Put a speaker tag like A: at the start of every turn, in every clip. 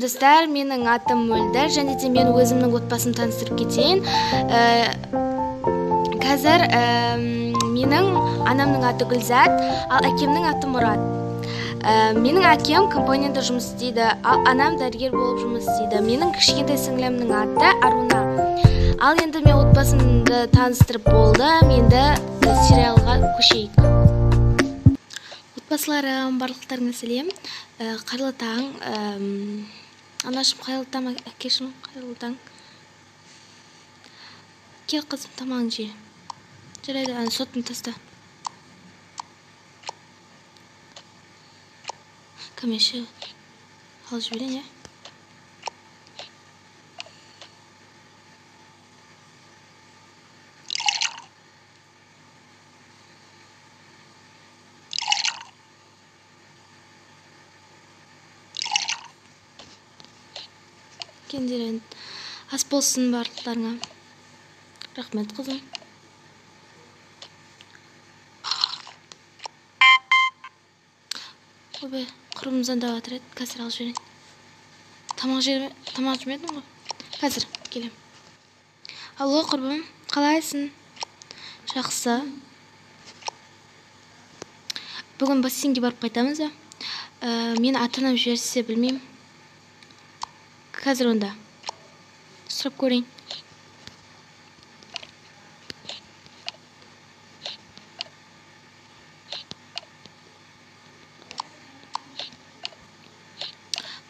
A: достар, менің атым Мөлдір, және де мен өзімнің отбасымды таныстырып кетейін. Қазір менің анамның аты Гүлзат, ал әкемнің аты Мұрат. Менің әкем компанияда жұмыс істейді, ал анам дәрігер болып жұмыс істейді. Менің кішкентай сіңлімнің аты Аруна. Ал енді мен отбасымды таныстырып болдым, енді сериалға көшейік. Отбасыларым, барлықтарыңа сәлем. Қайырлы таң. Анашым, қайырлы таң, әкешім, қайырлы таң. Кел қызым, тамағын же. Жарайды, сотын таста. Көмеші алып жіберейін, иә? Кендерін ас болсын барлықтарыңа. Рахмет, қызым. Ойбай, құрбымыздан да батыр еді. Қазір алып жіберейін. Тамақ жемедің ғой? Қазір келем. Алло, құрбым, қалайсың? Жақсы. Бүгін бассейнге барып қайтамыз ба? Мен ата-анам жіберсе білмеймін. Қазір онда сұрап көрейін.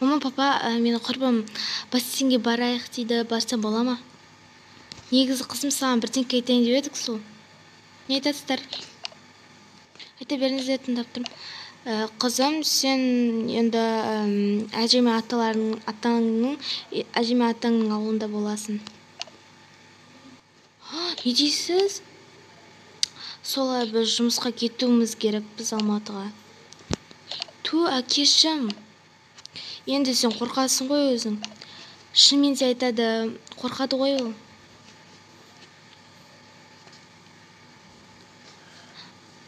A: Мама, папа, мені құрбым бассейнге барайық дейді, барсам бола ма? Негізі қызым саған бірдеңке айтайын деп едік сол. Не айтасыздар? Айта беріңіздер, тыңдап тұрмын. Қызым, сен енді әжеме атаңның ауылында боласың. Не дейсіз? Солай біз жұмысқа кетуіміз керек, біз Алматыға. Ту, әкешім. Енді сен қорқасың ғой өзің. Шынымен де айтады, қорқады ғой ол.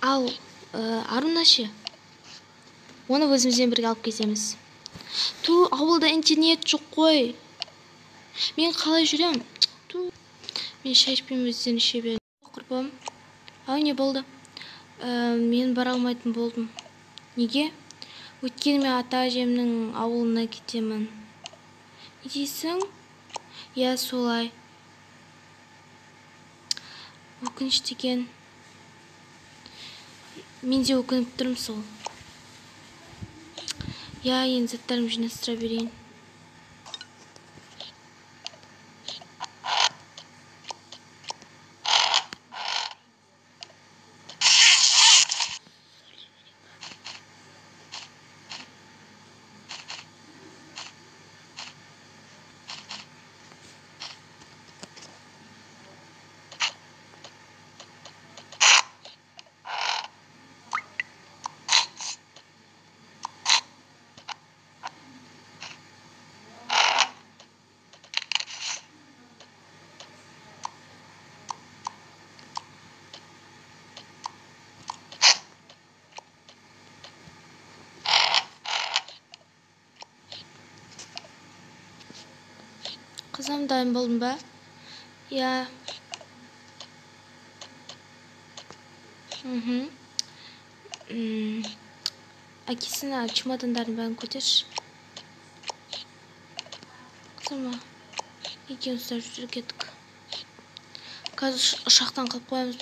A: Ал Аруна ше? Оны өзімізден бірге алып кетеміз. Ту, ауылда интернет жоқ қой. Мен қалай жүрем? Ту, мен шай ішпеймін, өзден іше берем. Құрбым, ау, не болды? Мен бара алмайтын болдым. Неге? Өйткені мен ата-әжемнің ауылына кетемін. Не дейсің? Я, солай. Өкінішті екен. Мен де өкініп тұрмын сол. Я, енді заттарым жинастыра берейін. Қызым, дайын болдың ба? Я. Әкесіне чемодандарын бәрін көтерші. Қызыма, екеуміз ұстап жүріп кеттік. Қазір ұшақтан қалып қоямыз,